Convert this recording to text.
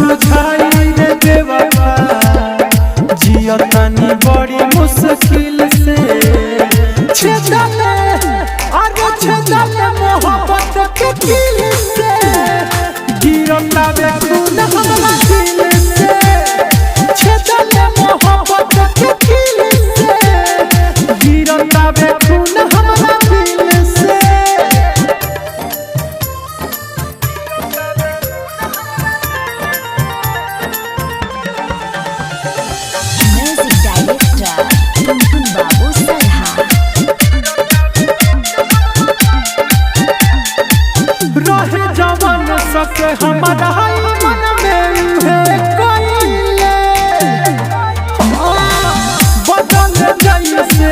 बुझाई रे बेवफा जियतानी बड़ी मुश्किल से छेदले अरे छेदले मोहब्बत के दिल से गिरता बे खून हमरा दिल से छेदले मोहब्बत के दिल से गिरता बे खून हमरा दिल से। म्यूजिक डायरेक्टर टुनटुन बाबू सलहा। रहे जवान सके हमारा मन में उहे कोइले बदल जैसे